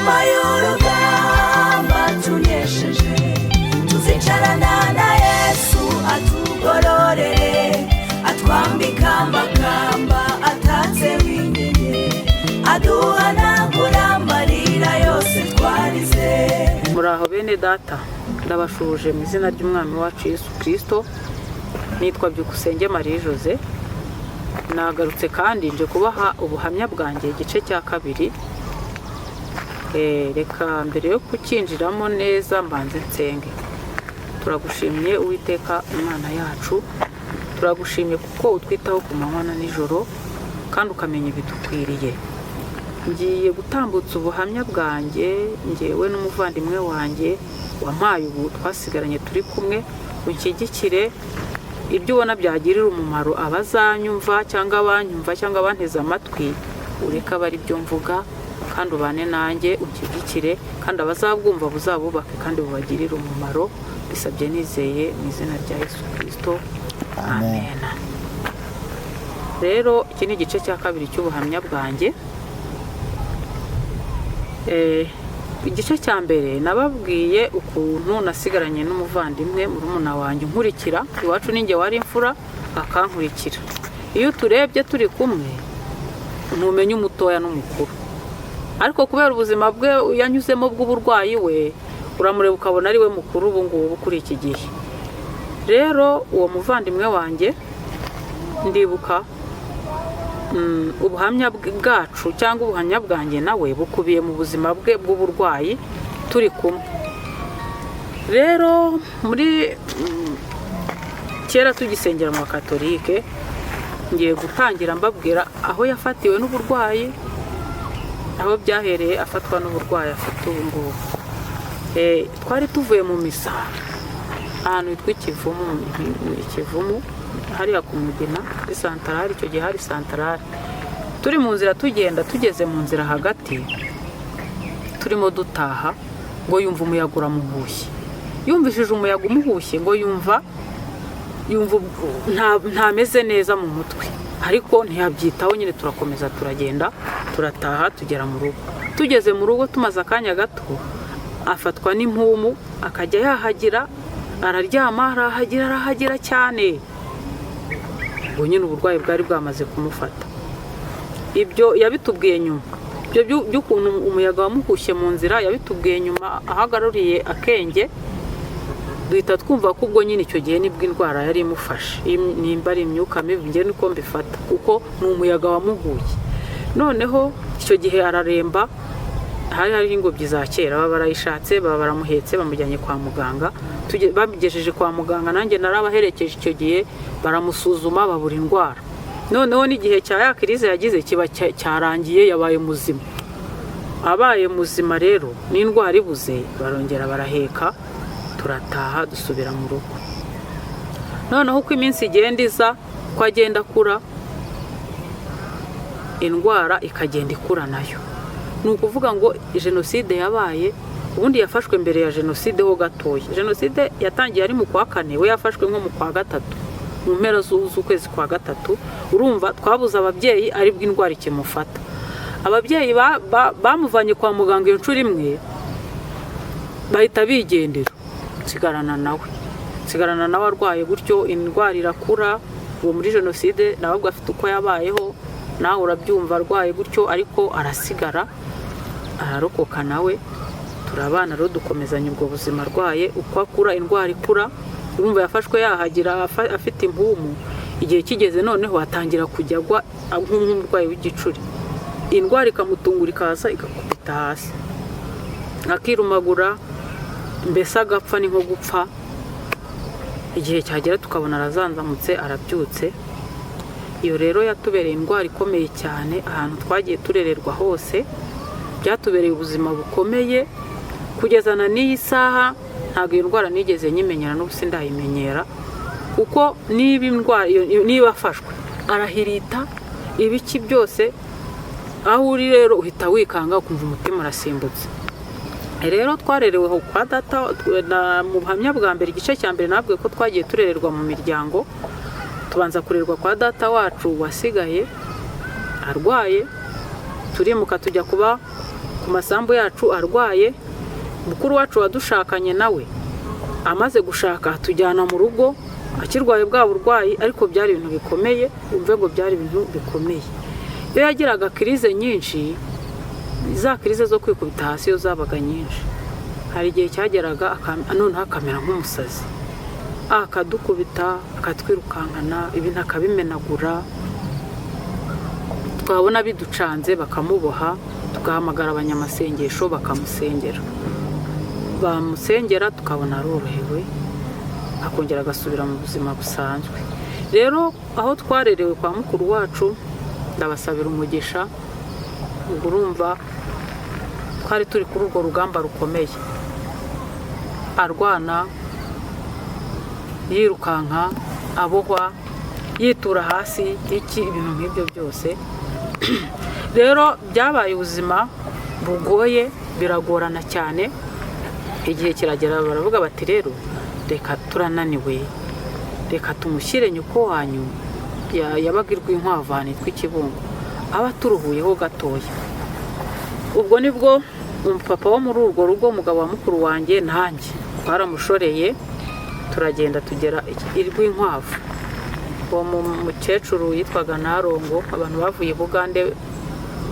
nyuma y'urugamba tunesheje tuzicarana na Yesu atugororere atwambika amakamba atatse w'inyenye aduhanagura amarira yose twarize. Muraho bene data, ndabashuje mu izina ry'umwami wacu Yesu Kristo. Nitwa Byukusenge Marie Jose. Nagarutse kandi nje kubaha ubuhamya bwanjye igice cya kabiri. Reka mbere yo kukinjiramo neza mbanze nsenge. Turagushimiye Uwiteka Imana yacu, turagushimiye kuko utwitaho ku manywa na nijoro kandi ukamenya ibidukwiriye. Ngiye gutambutsa ubuhamya bwanjye ngewe n'umuvandimwe wanjye wampaye ubu twasigaranye turi kumwe, unshyigikire ibyo ubona byagirira umumaro abazanyumva cyangwa abanyumva cyangwa abanteze amatwi, ureka bari byo mvuga kandi ubane nanjye unshyigikire kandi abazabwumva buzabubake kandi bubagirire umumaro. Bisabye nizeye mu izina rya Yesu Kristo, amen. Rero iki ni igice cya kabiri cy'ubuhamya bwanjye. Igice cya mbere nababwiye ukuntu nasigaranye n'umuvandimwe murumuna wanjye nkurikira, iwacu ninjye wari imfura akankurikira. Iyo turebye turi kumwe ntumenye umutoya n'umukuru, ariko kubera ubuzima bwe yanyuzemo bw'uburwayi we uramureba ukabona ari we mukuru ubu ngubu kuri iki gihe. Rero uwo muvandimwe wanjye ndibuka ubuhamya bwacu cyangwa ubuhamya bwanjye nawe bukubiye mu buzima bwe bw'uburwayi turi kumwe. Rero muri kera tugisengera mu Bakatolike, ngiye gutangira mbabwira aho yafatiwe n'uburwayi, aho byahereye afatwa n'uburwayi afite ubu ngubu. Twari tuvuye mu misa ahantu hitwa Ikivumu hariya ku Mugina kuri santarari, icyo gihe hari santarari. Turi mu nzira tugenda, tugeze mu nzira hagati turimo dutaha ngo yumva umuyaga uramuhushye. Yumvishije umuyaga umuhushye ngo yumva ntameze neza mu mutwe, ariko ntiyabyitaho. Nyine turakomeza turagenda turataha tugera mu rugo. Tugeze mu rugo tumaze akanya gato afatwa n'impumu akajya yahagira, araryama arahagira cyane. Ubwo nyine uburwayi bwari bwamaze kumufata. Ibyo yabitubwiye nyuma, ibyo by'ukuntu umuyaga wamuhushye mu nzira yabitubwiye nyuma ahagaruriye akenge. Duhita twumva ko ubwo nyine icyo gihe nibwo indwara yari imufashe, nimba ari imyuka mibi njye niko mbifata, kuko ni umuyaga wamuhuye. Noneho icyo gihe araremba, hari ingobyi za kera baba barayishatse, baba baramuhetse bamujyanye kwa muganga. Bamugejeje kwa muganga nanjye narabaherekeje icyo gihe, baramusuzuma babura indwara. Noneho n'igihe cya ya kirize yagize kiba cyarangiye, yabaye muzima. Abaye muzima rero n'indwara ibuze, barongera baraheka turataha dusubira mu rugo. Noneho uko iminsi igenda iza, ko agenda akura, indwara ikagenda ikura nayo. Ni ukuvuga ngo jenoside yabaye, ubundi yafashwe mbere ya jenoside ho gatoya. Jenoside yatangiye ari mu kwa 4, we yafashwe nko mu kwa 3, mu mpera z'ukwezi kwa 3. Urumva twabuze ababyeyi aribwo indwara ikimufata. Ababyeyi bamuvanye kwa muganga iyo nshuro imwe bahita bigendera, nsigarana nawe arwaye gutyo. Indwara irakura. Uwo muri jenoside nawe afite uko yabayeho, nawe urabyumva, arwaye gutyo ariko arasigara, ararokoka nawe. Turabana rero dukomezanya ubwo buzima arwaye. Uko akura indwara ikura, urumva yafashwe yahagira afite impumu. Igihe kigeze noneho atangira kujya agwa nk'umurwayi w'igicuri. Indwara ikamutungura ikaza igakubita hasi, akirumagura, mbese agapfa ni nko gupfa. Igihe cyagera tukabona arazanzamutse, arabyutse. Iyo rero yatubereye indwara ikomeye cyane. Ahantu twagiye turererwa hose byatubereye ubuzima bukomeye, kugezana n'iyi saha ntabwo iyo ndwara nigeze nyimenyera n'ubu sindayimenyera, kuko niba afashwe arahirita ibiki byose. Aho uri rero uhita wikanga ukumva umutima urasimbutse. Rero twarerewe kwa data. Mu buhamya bwa mbere igice cya mbere nabwiye ko twagiye turererwa mu miryango. Tubanza kurerwa kwa data wacu wasigaye arwaye, turimuka tujya kuba ku masambu yacu arwaye. Mukuru wacu wadushakanye nawe amaze gushaka tujyana mu rugo akirwaye bwa burwayi, ariko byari ibintu bikomeye, umve ngo byari ibintu bikomeye. Iyo yagiraga kirize nyinshi, za kirize zo kwikubita hasi iyo zabaga nyinshi, hari igihe cyageraga noneho akamera nk'umusazi, akadukubita akatwirukankana, ibintu akabimenagura, twabona biducanze bakamuboha, tugahamagara abanyamasengesho bakamusengera, bamusengera tukabona arorohewe akongera agasubira mu buzima busanzwe. Rero aho twarerewe kwa mukuru wacu ndabasabira umugisha. Ubwo urumva twari turi kuri urwo rugamba rukomeye, arwana, yirukanka, abohwa, yitura hasi, ibintu nk'ibyo byose. Rero byabaye ubuzima bugoye, biragorana cyane. Igihe kiragera baravuga bati rero reka turananiwe, reka tumushyire nyoko wanyu yabaga Rwinkwavu yitwa Ikibungo, aba turuhuyeho gatoya. Ubwo nibwo umupapa wo muri urwo rugo, umugabo wa mukuru wanjye nanjye twaramushoreye, turagenda tugera i Rwinkwavu. Uwo mukecuru yitwaga Narongo, abantu bavuye Bugande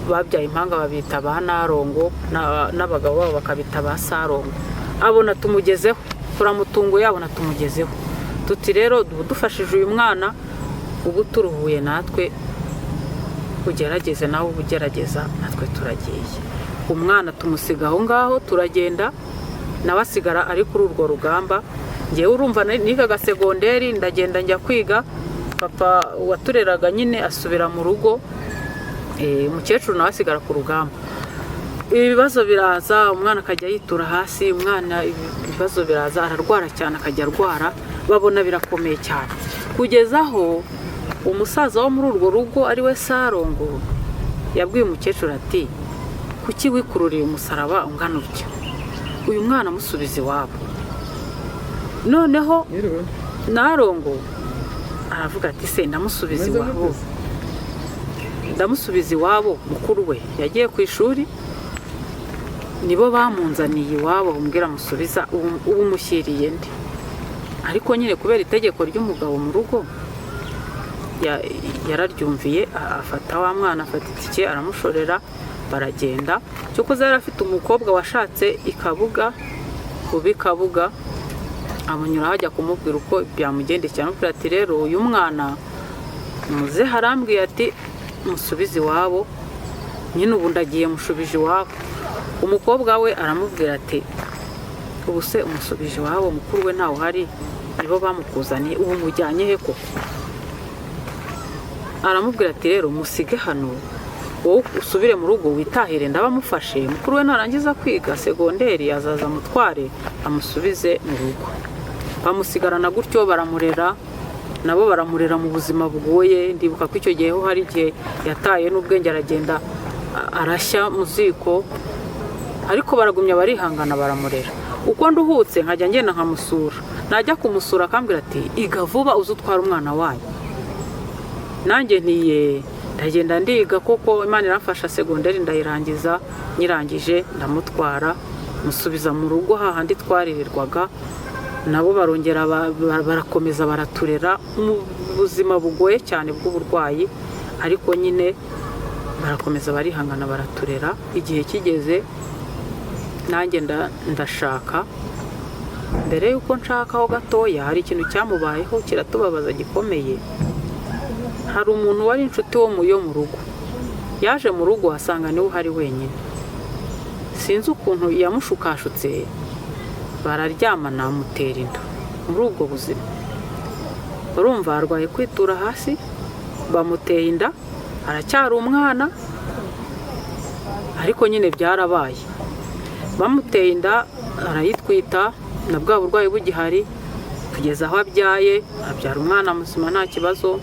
babyaye impanga babita ba Narongo, n'abagabo babo bakabita ba Sarongo. Abona tumugezeho, turamutunguye, abona tumugezeho, tuti rero dufashije uyu mwana, ubu turuhuye natwe ugerageze nawe ubugerageza, natwe turagiye. Umwana tumusiga aho ngaho, turagenda, nawe asigara ari kuri urwo rugamba. Ngewe urumva nigaga segonderi, ndagenda njya kwiga, papa watureraga nyine asubira mu rugo, umukecuru nawe asigara ku rugamba. Ibibazo biraza, umwana akajya yitura hasi, umwana ibibazo biraza, ararwara cyane, akajya arwara, babona birakomeye cyane, kugeza aho umusaza wo muri urwo rugo ari we Sarongo yabwiye umukecuru ati kuki wikururiye umusaraba ungana utyo, uyu mwana amusubiza iwabo. Noneho Narongo aravuga ati se ndamusubiza iwabo. Mukuru we yagiye ku ishuri, nibo bamunzaniye iwabo, umbwira musubiza, ubu mushyiriye ndi. Ariko nyine kubera itegeko ry'umugabo mu rugo yararyumviye, afata wa mwana, afata itike, aramushorera, baragenda. Cyokoze yari afite umukobwa washatse Ikabuga, Ikabuga, amunyura hajya kumubwira uko byamugendekera, amubwira ati rero uyu mwana muze harambwiye ati musubize iwabo, nyine ubu ndagiye mushubije iwabo. Umukobwa we aramubwira ati ubu se umusubije iwabo, mukuru we ntawe uhari, nibo bamukuzaniye, ubu mujyanye he koko? Aramubwira ati rero musige hano, wowe usubire mu rugo witahire, ndabamufashe, mukuru we narangiza kwiga segonderi azaza amutware amusubize mu rugo. Bamusigarana gutyo, baramurera, nabo baramurera mu buzima bugoye. Ndibuka ko icyo gihe hari igihe yataye n'ubwenge, aragenda arashya mu ziko, ariko baragumya barihangana, baramurera. Uko nduhutse nkajya ngenda nkamusura, najya kumusura akambwira ati iga vuba uze utwara umwana wanyu. Nanjye ntiye ndagenda ndiga, koko Imana iramfasha, segonderi ndayirangiza, nyirangije ndamutwara, musubiza mu rugo hahandi twaririrwaga. Nabo barongera barakomeza baraturera mu buzima bugoye cyane bw'uburwayi, ariko nyine barakomeza barihangana baraturera. Igihe kigeze nanjye ndashaka. Mbere yuko nshakaho gatoya, hari ikintu cyamubayeho kiratubabaza gikomeye. Hari umuntu wari inshuti wo mu rugo, yaje mu rugo asanga niwe uhari wenyine, sinzi ukuntu yamushukashutse, bararyamana, amutera inda. Muri ubwo buzima urumva arwaye kwitura hasi, bamuteye inda, aracyari umwana, ariko nyine byarabaye. Bamuteye inda arayitwita, na bwa burwayi bugihari, kugeza aho abyaye, abyara umwana muzima nta kibazo.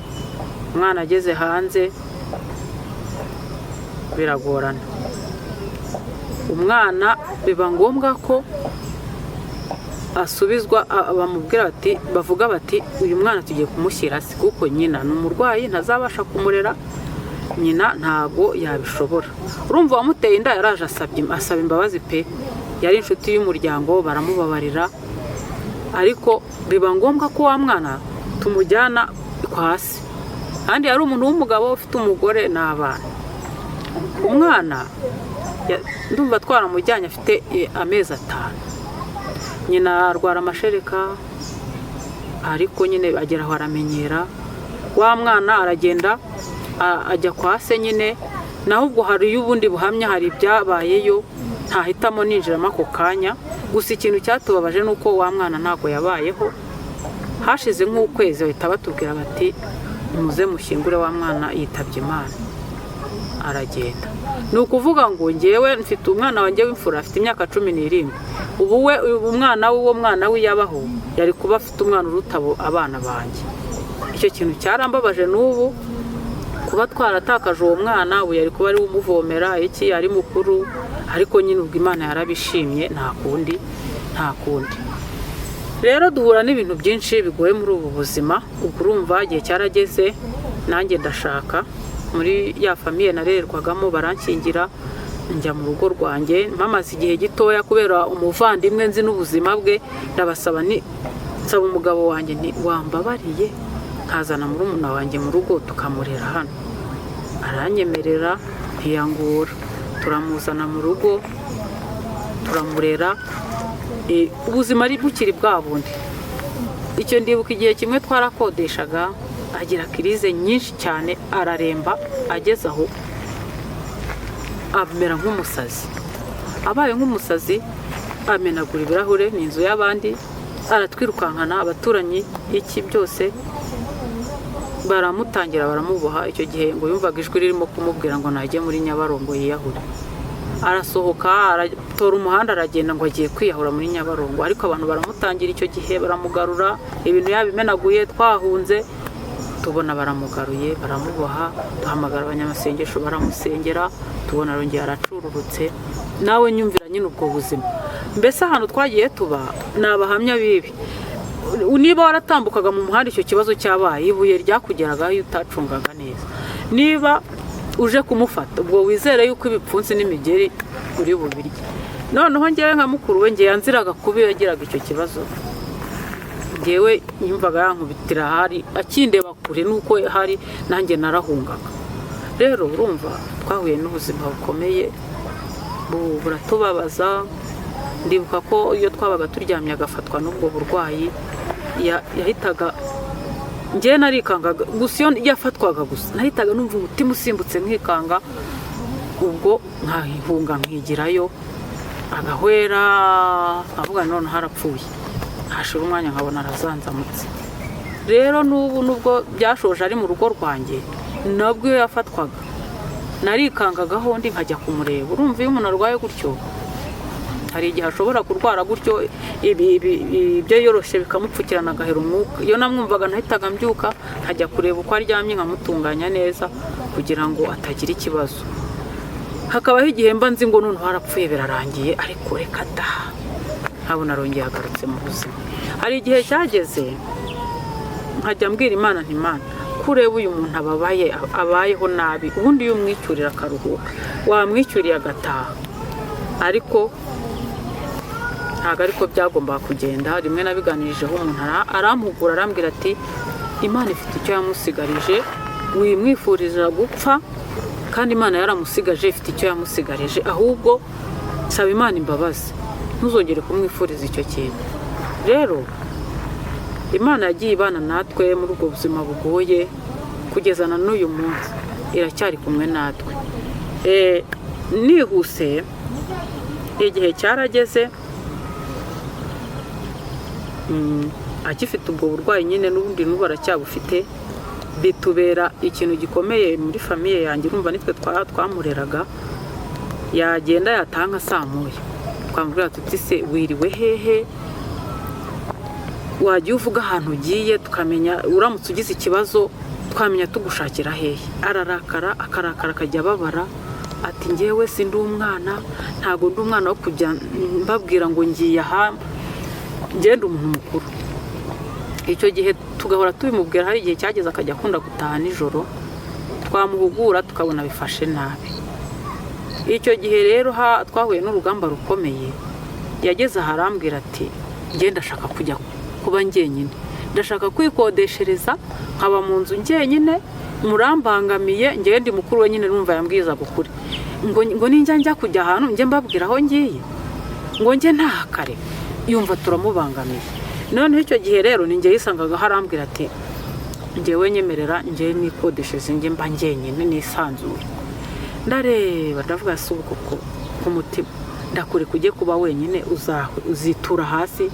Umwana ageze hanze biragorana, umwana biba ngombwa ko asubizwa, bamubwira bati, bavuga bati uyu mwana tugiye kumushyira hasi, kuko nyina ni umurwayi ntazabasha kumurera, nyina ntago yabishobora. Urumva wamuteye inda yaraje asaba imbabazi pe, yari inshuti y'umuryango, baramubabarira, ariko biba ngombwa ko wa mwana tumujyana kwa se, kandi yari umuntu w'umugabo ufite umugore n'abana. Umwana ndumva twaramujyanye afite amezi 5, nyina arwara amashereka, ariko nyine agera aho aramenyera. Wa mwana aragenda ajya kwa se nyine, naho ubwo hari y'ubundi buhamya, hari ibyabayeyo ntahitamo ninjiramo ako kanya. Gusa ikintu cyatubabaje nuko wa mwana ntago yabayeho. Hashize nk'ukwezi bahita batubwira bati muze mushyingure wa mwana yitabye Imana, aragenda. Ni ukuvuga ngo ngewe mfite umwana wanjye w'imfura afite imyaka 17. Ubu we umwana w'uwo mwana we yabaho yari kuba afite umwana urutabo abana banjye. Icyo kintu cyarambabaje n'ubu, kuba twaratakaje uwo mwana. Ubu yari kuba ari umuvomera iki, ari mukuru, ariko nyine ubwo Imana yarabishimye, nta kundi. Rero duhura n'ibintu byinshi bigoye muri ubu buzima. Ubwo urumva igihe cyarageze nanjye ndashaka. Muri ya famiye narerwagamo barankingira, njya mu rugo rwanjye mpamaze igihe gitoya kubera umuvandimwe nzi n'ubuzima bwe. Ndabasaba nsaba umugabo wanjye nti wambabariye nkazana murumuna wanjye mu rugo tukamurera hano. Aranyemerera ntiyangura, turamuzana mu rugo turamurera. Ubuzima ari bukiri bwa bundi. Icyo ndibuka igihe kimwe twarakodeshaga, agira kirize nyinshi cyane, araremba, ageze aho amera nk'umusazi. Abaye nk'umusazi amenagura ibirahure, ni inzu y'abandi, aratwirukankana, abaturanyi iki byose baramutangira baramuboha. Icyo gihe ngo yumvaga ijwi ririmo kumubwira ngo najye muri Nyabarongo yiyahure. Arasohoka aratora umuhanda aragenda ngo agiye kwiyahura muri Nyabarongo, ariko abantu baramutangira icyo gihe baramugarura, ibintu yabimenaguye, twahunze tubona baramugaruye, baramuboha. Duhamagara abanyamasengesho baramusengera, tubona arongera aracururutse. Nawe nyumvira nyine ubwo buzima. Mbese ahantu twagiye tuba nabahamya bibi. Niba waratambukaga mu muhanda icyo kibazo cyabaye, ibuye ryakugeragaho iyo utacungaga neza. Niba uje kumufata ubwo wizere yuko ibipfunsi n'imigeri uri bubirye. Noneho ngewe nka mukuru we ngiye yanziraga kubi yagiraga icyo kibazo, ngewe yumvaga yankubitira hari akindeba kure nuko hari nanjye narahungaga. Rero urumva twahuye n'ubuzima bukomeye buratubabaza. Ndibuka ko iyo twabaga turyamye agafatwa n'ubwo burwayi yahitaga, ngewe narikangaga gusa. Iyo yafatwaga gusa nahitaga numva umutima usimbutse nkikanga, ubwo nkahunga nkigirayo agahwera, nkavuga none harapfuye. Hashira umwanya nkabona arazanzamutse. Rero n'ubu nubwo byashoje ari mu rugo rwanjye, nabwo iyo yafatwaga narikangagaho ndi nkajya kumureba. Urumva iyo umuntu arwaye gutyo hari igihe ashobora kurwara gutyo ibyo yoroshye bikamupfukirana agahera umwuka. Iyo namwumvaga nahitaga mbyuka nkajya kureba uko aryamye, nkamutunganya neza kugira ngo atagira ikibazo. Hakabaho igihe mba nzi ngo none harapfuye birarangiye, ariko reka da, nkabona arongeye agarutse mu buzima. Hari igihe cyageze nkajya mbwira Imana nti Imana, kureba uyu muntu abayeho nabi, ubundi iyo umwicyurira akaruhuka wamwicyuriye agataha. Ariko ntabwo ariko byagombaga kugenda. Rimwe nabiganirijeho umuntu arampugura arambwira ati Imana ifite icyo yamusigarije, wimwifuriza gupfa kandi Imana yaramusigaje, ifite icyo yamusigarije, ahubwo saba Imana imbabazi, ntuzongere kumwifuriza icyo kintu. Rero Imana yagiye ibana natwe muri ubwo buzima bugoye kugeza na n'uyu munsi, iracyari kumwe natwe. Nihuse igihe cyarageze agifite ubwo burwayi nyine, n'ubundi n'ubu aracyabufite. Bitubera ikintu gikomeye muri famiye yanjye. Urumva nitwe twamureraga, yagenda yatanga samuye, twamubwira tuti se wiriwe hehe, wagiye uvuga ahantu ugiye tukamenya, uramutse ugize ikibazo twamenya tugushakira hehe. Ararakara akajya ababara ati ngewe si ndi umwana, ntago ndi umwana wo kujya mbabwira ngo ngiye aha, ngende umuntu mukuru. Icyo gihe tugahora tubimubwira. Hari igihe cyageze akajya akunda gutaha nijoro, twamuhugura tukabona bifashe nabi. Icyo gihe rero twahuye n'urugamba rukomeye, yageze aharambwira ati njye ndashaka kujya kuba njyenyine, ndashaka kwikodeshereza nkaba mu nzu njyenyine, murambangamiye, njye ndi mukuru we nyine numva yambwiza gukuri ngo njya kujya ahantu njye mbabwira aho ngiye, ngo njye ntakare, yumva turamubangamiye. Noneho icyo gihe rero ni njye yisangaga harambwira ati njyewe nyemerera njye nikodeshereze njye mba njyenyine nisanzure. Ndareba ndavuga si ubu koko ku mutima ndakure kujye kuba wenyine, uzitura hasi,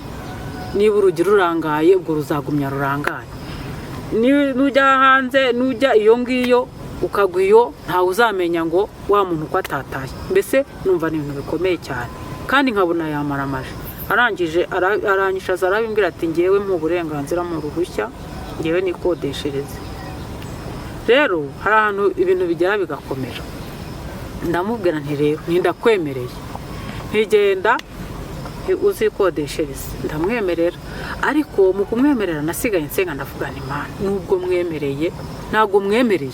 niba urugi rurangaye ubwo ruzagumya rurangaye, nujya hanze nujya iyo ngiyo ukagwa iyo ntawe uzamenya ngo wa muntu uko atataye. Mbese numva ni ibintu bikomeye cyane kandi nkabona yamaramaje. Arangije aranyishaza arabimbwira ati njyewe mu burenganzira mu ruhushya njyewe nikodeshereze. Rero hari ahantu ibintu bigera bigakomera, ndamubwira nti rero ndakwemereye, ntigenda uzikodeshereze. Ndamwemerera, ariko mu kumwemerera nasigaye nsenga ndavuga nti Imana nubwo mwemereye ntabwo mwemereye,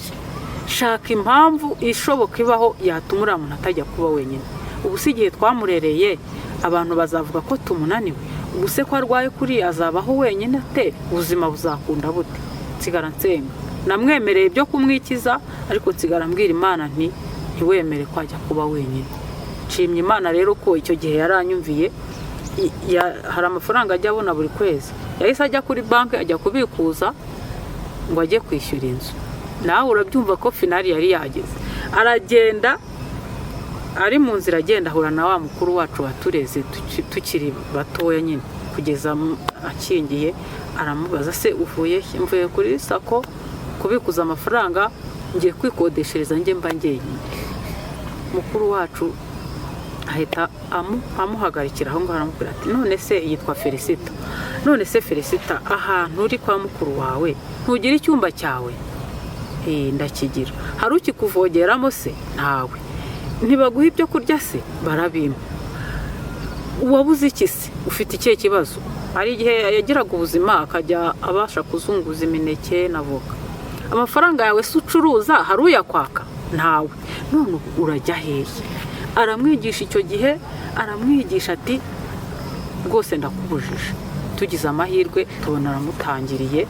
shaka impamvu ishoboka ibaho yatuma uriya muntu atajya kuba wenyine. Ubu si igihe twamurereye abantu bazavuga ko tumunaniwe, ubu se ko arwaye kuri azabaho wenyine ate, ubuzima buzakunda bute? Nsigara nsenga, namwemereye ibyo kumwikiza, ariko nsigara mbwira Imana nti ntiwemere ko ajya kuba wenyine. Nshimye Imana rero ko icyo gihe yaranyumviye. Hari amafaranga ajya abona buri kwezi, yahise ajya kuri banki ajya kubikuza ngo ajye kwishyura inzu. Nawe urabyumva ko finali yari yageze. Aragenda, ari mu nzira agenda ahura na wa mukuru wacu watureze tukiri batoya nyine kugeza akingiye. Aramubaza se uvuye he? Mvuye kuri sako kubikuza amafaranga, ngiye kwikodeshereza njye mba njyenyine. Mukuru wacu ahita amuhagarikira aho ngaho aramubwira ati none se yitwa Felicita, none se Felicita ahantu uri kwa mukuru wawe ntugira icyumba cyawe? Ndakigira. Hari ukikuvogeramo se? Ntawe. Ntibaguha ibyo kurya se? Barabimpa. Wabuze iki se? Ufite ikihe kibazo? Hari igihe yagiraga ubuzima akajya abasha kuzunguza imineke na voka. Amafaranga yawe se ucuruza hari uyakwaka? Ntawe. None urajya hehe? Aramwigisha icyo gihe, aramwigisha ati rwose ndakubujije. Tugize amahirwe tubona aramutangiriye,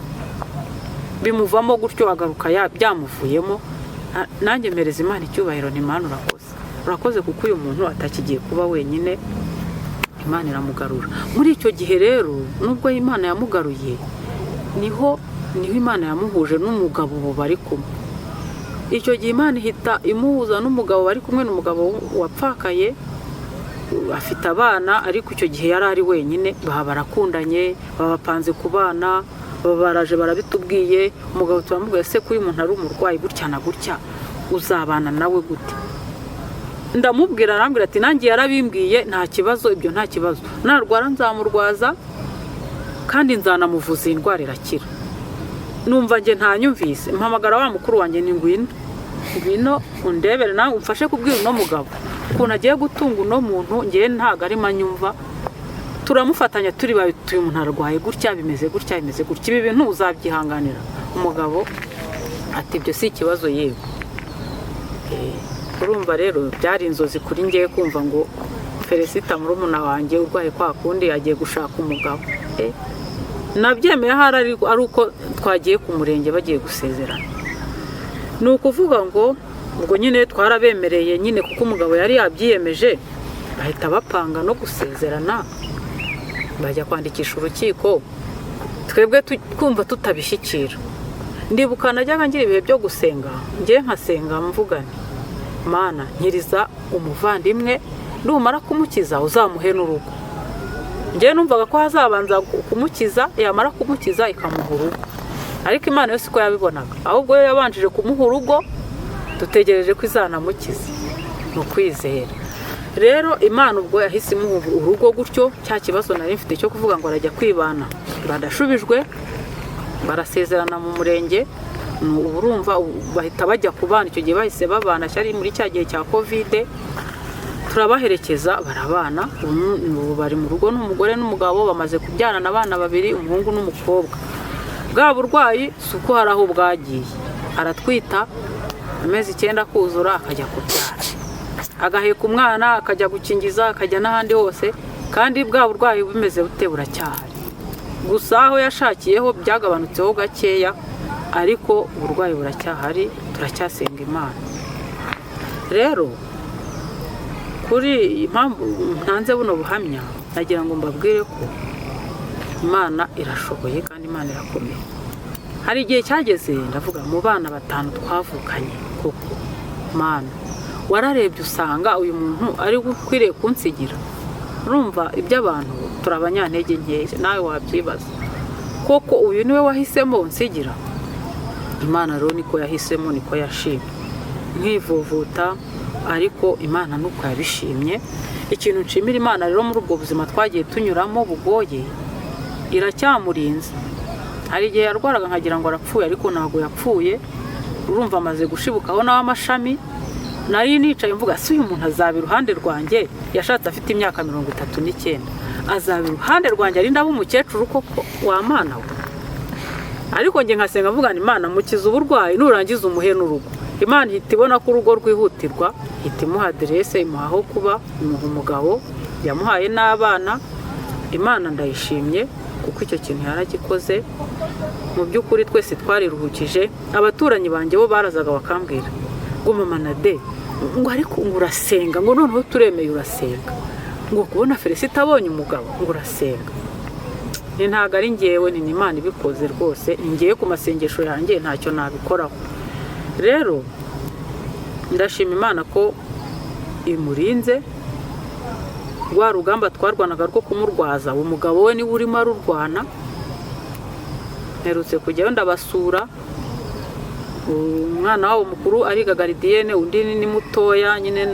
bimuvamo gutyo agaruka byamuvuyemo. Nanjye mpereza Imana icyubahiro, nti Mana urakoze kuko uyu muntu atakigiye kuba wenyine, Imana iramugarura. Muri icyo gihe rero nubwo Imana yamugaruye, niho Imana yamuhuje n'umugabo ubu bari kumwe. Icyo gihe Imana ihita imuhuza n'umugabo bari kumwe, n'umugabo wapfakaye afite abana, ariko icyo gihe yari ari wenyine. Barakundanye, bapanze ku bana, baraje barabitubwiye. Umugabo turamubwiye se ko uyu muntu ari umurwayi gutya na gutya, uzabana nawe gute? Ndamubwira, arambwira ati nanjye yarabimbwiye, nta kibazo, ibyo nta kibazo, narwara nzamurwaza kandi nzanamuvuza indwara irakira. Numva nge ntanyumvise, mpamagara wa mukuru wanjye ni ngwino undebere nawe umfashe kubwira uno mugabo ukuntu agiye gutunga uno muntu, nge ntago arimo anyumva. Turamufatanya turi babiri, uyu muntu arwaye gutya, bimeze gutya, ibi bintu uzabyihanganira? Umugabo ati ibyo si ikibazo yewe. Urumva rero byari inzozi kuri ngiye kumva ngo Felicita murumuna wanjye urwaye kwa kundi agiye gushaka umugabo. Nabyemeye hari ari uko twagiye ku murenge bagiye gusezerana. Ni ukuvuga ngo nyine twarabemereye nyine, kuko umugabo yari yabyiyemeje, bahita bapanga no gusezerana, bajya kwandikisha urukiko. Twebwe twumva tutabishyikira. Ndibuka najyaga ngira ibihe byo gusenga, ngiye nkasenga mvugane, Mana nkiriza umuvandimwe, numara kumukiza uzamuhe n'urugo. Ngiye numvaga ko hazabanza kumukiza, yamara kumukiza ikamuha urugo. Ariko Imana yose ko yabibonaga, ahubwo yo yabanjije kumuha urugo, dutegereje ko izanamukiza. Mu kwizera rero Imana ubwo yahise imuha urugo gutyo, cya kibazo nari mfite cyo kuvuga ngo arajya kwibana badashubijwe, barasezerana mu murenge. Urumva bahita bajya kubana. Icyo gihe bahise babana, cyari muri cya gihe cya Covid. Turabaherekeza barabana, ubu bari mu rugo n'umugore n'umugabo, bamaze kubyarana abana babiri, umuhungu n'umukobwa. Bwa burwayi si uko hari aho bwagiye, aratwita amezi 9 kuzura akajya kubyara, agaheka umwana akajya gukingiza, akajya n'ahandi hose, kandi bwa burwayi bumeze bute buracyahari. Gusa aho yashakiyeho byagabanutseho gakeya, ariko uburwayi buracyahari, turacyasenga Imana. Rero kuri impamvu ntanze buno buhamya, nagira ngo mbabwire ko Imana irashoboye kandi Imana irakomeye. Hari igihe cyageze ndavuga mu bana 5 twavukanye, koko Mana wararebye usanga uyu muntu ari gukwiriye kunsigira. Urumva iby'abantu turabanyantege nkeya, nawe wabyibaza, koko uyu niwe wahisemo nsigira? Imana rero niko yahisemo, niko yashimye. Nkivuvuta, ariko Imana nuko yabishimye. Ikintu nshimira Imana rero muri ubwo buzima twagiye tunyuramo bugoye, iracyamurinze. Hari igihe yarwaraga nkagira ngo arapfuye, ariko ntabwo yapfuye. Urumva amaze gushibukaho nawe amashami. Nari nicaye mvuga si uyu muntu azaba iruhande rwanjye, yashatse afite imyaka 39, azaba iruhande rwanjye ari ndabo umukecuru koko wa Mana we. Ariko nge nkasenga mvuga ni Imana mukiza uburwayi nurangiza umuhe n'urugo. Imana ihita ibona ko urugo rwihutirwa, ihita imuha adresse, imuha aho kuba, imuha umugabo, yamuhaye n'abana. Imana ndayishimye kuko icyo kintu yaragikoze. Mu by'ukuri twese twariruhukije. Abaturanyi banjye bo barazaga bakambwira ngo mama Nade, ngo ariko urasenga, ngo noneho turemeye urasenga, ngo kubona Felicite abonye umugabo ngo urasenga. Ni ntago ari ngewe, ni Imana ibikoze rwose. Ngiye ku masengesho yanjye ntacyo nabikoraho. Rero ndashima Imana ko imurinze. Rwa rugamba twarwanaga rwo kumurwaza, umugabo we ni urimo arurwana. Nerutse kujyayo ndabasura, umwana wabo mukuru ariga garidiyene, undi ni mutoya nyine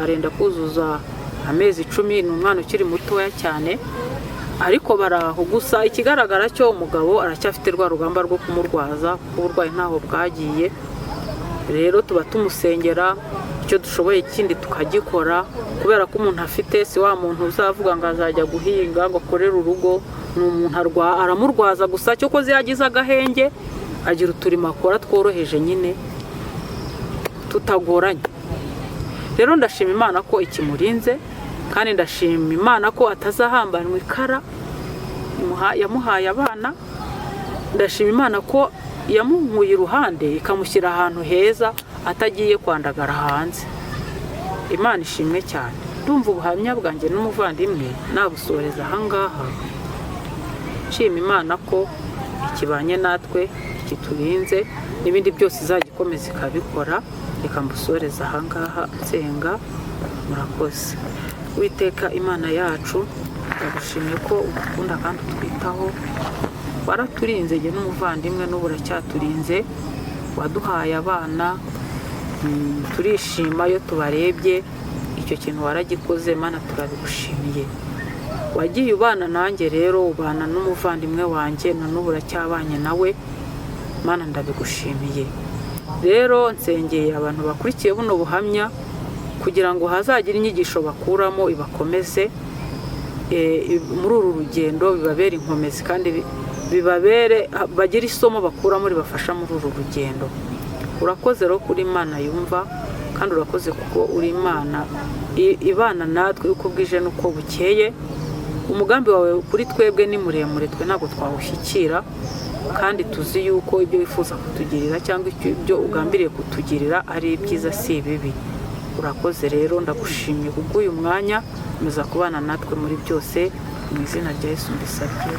arenda kuzuza amezi 10, ni umwana ukiri mutoya cyane, ariko baraho. Gusa ikigaragara cyo umugabo aracyafite rwa rugamba rwo kumurwaza, uburwayi ntaho bwagiye. Rero tuba tumusengera, icyo dushoboye kindi tukagikora, kubera ko umuntu afite si wa muntu uzavuga ngo azajya guhinga ngo akorere urugo. Ni umuntu aramurwaza gusa, cyo ko yagize agahenge, agira uturimo akora tworoheje nyine tutagoranye. Rero ndashima Imana ko ikimurinze, kandi ndashima Imana ko atazahambanwa ikara, yamuhaye abana. Ndashima Imana ko yamunkuye iruhande ikamushyira ahantu heza, atagiye kwandagara hanze. Imana ishimwe cyane. Ndumva ubuhamya bwanjye n'umuvandimwe nabusoreza ahangaha. Nshima Imana ko ikibanye natwe, kiturinze, n'ibindi byose izagikomeza ikabikora. Reka mbusoreza ahangaha nsenga. Murakoze. Uwiteka Imana yacu, ndagushimye ko ukunda kandi utwitaho. Waraturinze nge n'umuvandimwe n'ubu uracyaturinze. Waduhaye abana, turishima iyo tubarebye. Icyo kintu waragikoze Mana, turabigushimiye. Wagiye ubana nanjye rero, ubana n'umuvandimwe wanjye, na n'ubu uracyabanye nawe. Mana ndabigushimiye. Rero nsengeye abantu bakurikiye buno buhamya, kugira ngo hazagira inyigisho bakuramo ibakomeze muri uru rugendo, bibabere inkomezi kandi bibabere bagira isomo bakuramo ribafasha muri uru rugendo. Urakoze rero kuri Imana yumva, kandi urakoze kuko uri Imana ibana natwe uko bwije n'uko bukeye. Umugambi wawe kuri twebwe ni muremure, twe ntabwo twawushyikira, kandi tuzi yuko ibyo wifuza kutugirira cyangwa ibyo ugambiriye kutugirira ari ibyiza si ibibi. Urakoze rero, ndagushimye kubw'uyu mwanya, muza kubana natwe muri byose. Mu izina rya Yesu mbisabye.